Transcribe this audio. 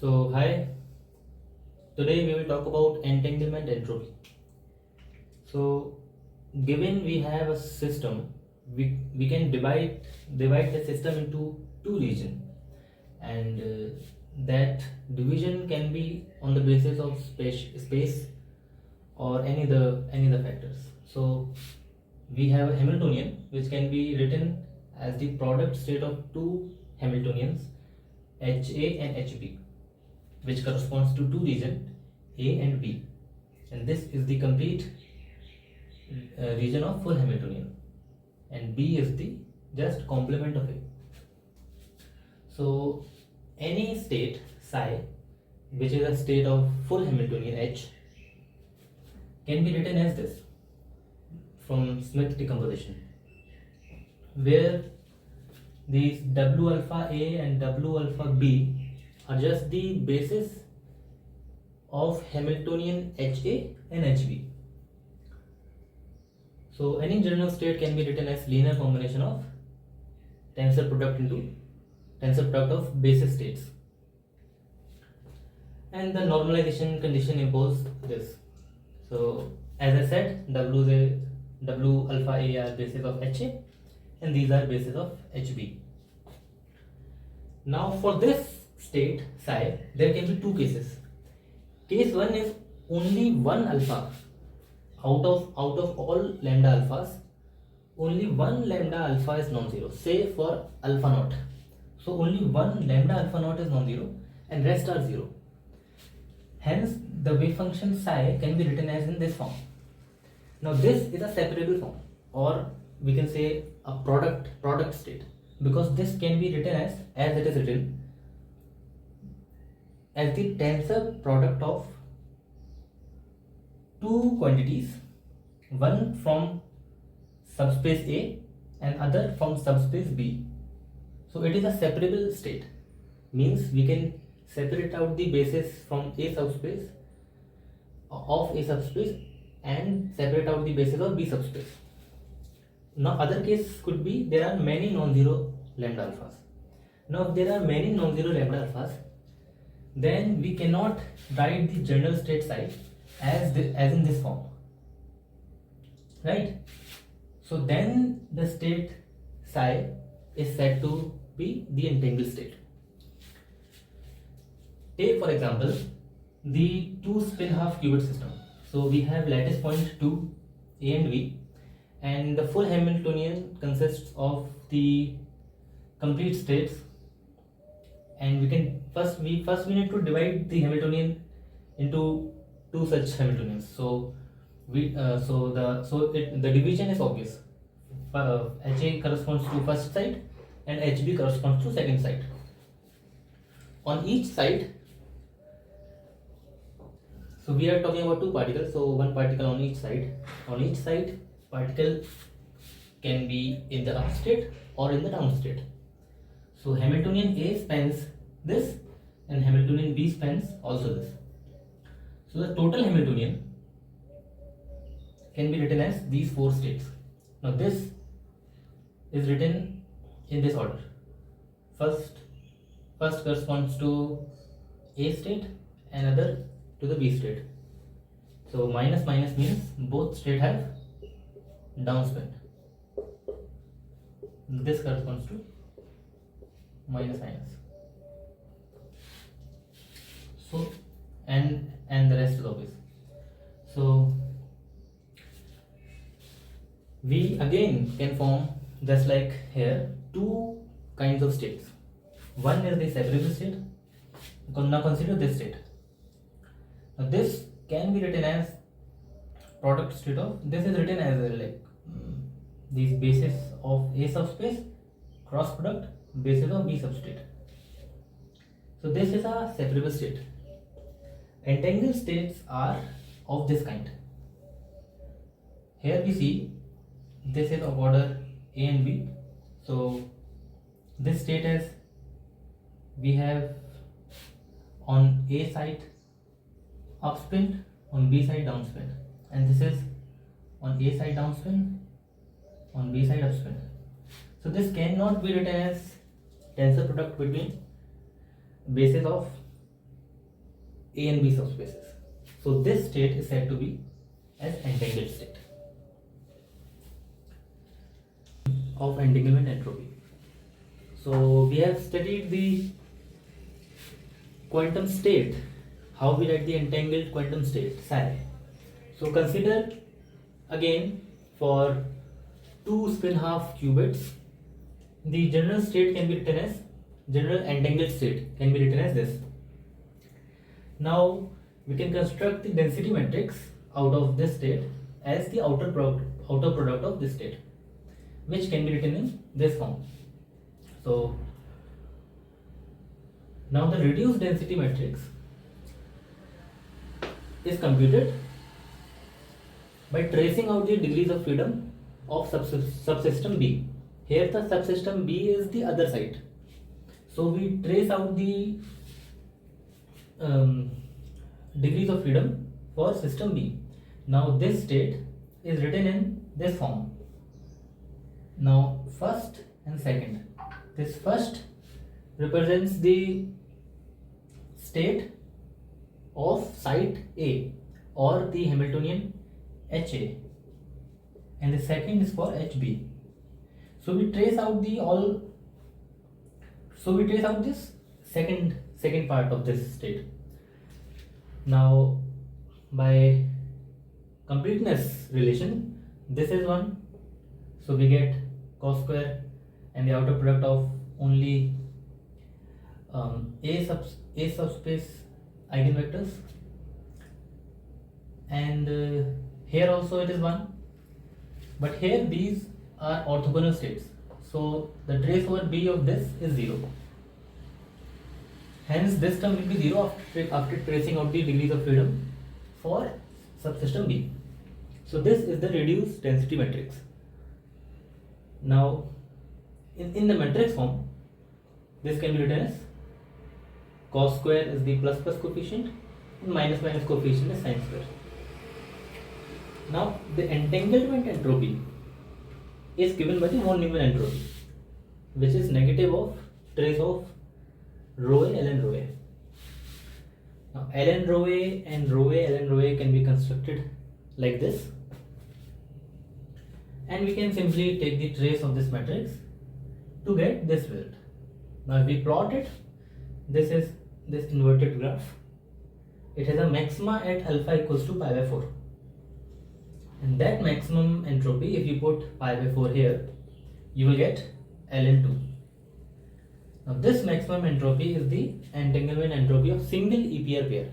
So hi, today we will talk about entanglement entropy. So given we have a system, we can divide the system into two regions, and that division can be on the basis of space or any other factors. So we have a Hamiltonian which can be written as the product state of two Hamiltonians HA and HB, which corresponds to two regions A and B, and this is the complete region of full Hamiltonian, and B is the just complement of A. So any state psi which is a state of full Hamiltonian H can be written as this from Smith decomposition, where these W alpha A and W alpha B are just the basis of Hamiltonian HA and HB. So any general state can be written as linear combination of tensor product of basis states, and the normalization condition imposes this. So as I said, W alpha A are basis of HA and these are basis of HB. Now for this state psi, there can be two cases. Case 1 is only one alpha out of all lambda alphas, only one lambda alpha is non-zero, say for alpha naught. So only one lambda alpha naught is non-zero and rest are zero. Hence the wave function psi can be written as in this form. Now this is a separable form, or we can say a product state, because this can be written as it is written as the tensor product of two quantities, one from subspace A and other from subspace B. So it is a separable state, means we can separate out the basis from A subspace of A subspace and separate out the basis of B subspace. Now other case could be there are many non-zero lambda alphas. Now if there are many non-zero lambda alphas, then we cannot write the general state psi as in this form, right? So then the state psi is said to be the entangled state. Take for example the two spin half qubit system. So we have lattice point 2 A and B, and the full Hamiltonian consists of the complete states, and we can first we need to divide the Hamiltonian into two such Hamiltonians. So the division is obvious. HA corresponds to first side and HB corresponds to second side. On each side, so we are talking about two particles, so one particle on each side. On each side, particle can be in the up state or in the down state. So Hamiltonian A spans this and Hamiltonian B spans also this. So the total Hamiltonian can be written as these four states. Now this is written in this order. First corresponds to A state, another to the B state. So minus means both state have downspin. This corresponds to minus. So and the rest is obvious. So we again can form, just like here, two kinds of states. One is the separable state. Now consider this state. Now this can be written as product state of, this is written as these basis of A subspace cross product basis of B substate. So this is a separable state. Entangled states are of this kind. Here we see this is of order A and B. So this state is, we have on A side upspin, on B side downspin, and this is on A side downspin, on B side upspin. So this cannot be written as tensor product between basis of A and B subspaces. So this state is said to be as entangled state of entanglement entropy. So we have studied the quantum state, how we write the entangled quantum state psi. So consider again for two spin half qubits, the general state can be written as general entangled state can be written as this. Now we can construct the density matrix out of this state as the outer product of this state, which can be written in this form. So now the reduced density matrix is computed by tracing out the degrees of freedom of subsystem B. Here the subsystem B is the other side. So we trace out the degrees of freedom for system B. Now this state is written in this form. Now first and second. This first represents the state of site A or the Hamiltonian HA, and the second is for HB. So we trace out this second part of this state. Now by completeness relation, this is 1, so we get cos square and the outer product of only A subspace eigenvectors, and here also it is 1, but here these are orthogonal states, so the trace over B of this is 0. Hence this term will be 0 after tracing out the degrees of freedom for subsystem B. So this is the reduced density matrix. Now in the matrix form, this can be written as cos square is the plus coefficient and minus coefficient is sin square. Now the entanglement entropy is given by the von Neumann entropy, which is negative of trace of rho A ln rho A. Now ln rho A and rho A ln rho A can be constructed like this, and we can simply take the trace of this matrix to get this result. Now if we plot it, this is this inverted graph. It has a maxima at alpha equals to pi by 4, and that maximum entropy, if you put pi by 4 here, you will get ln 2. Now this maximum entropy is the entanglement entropy of single EPR pair.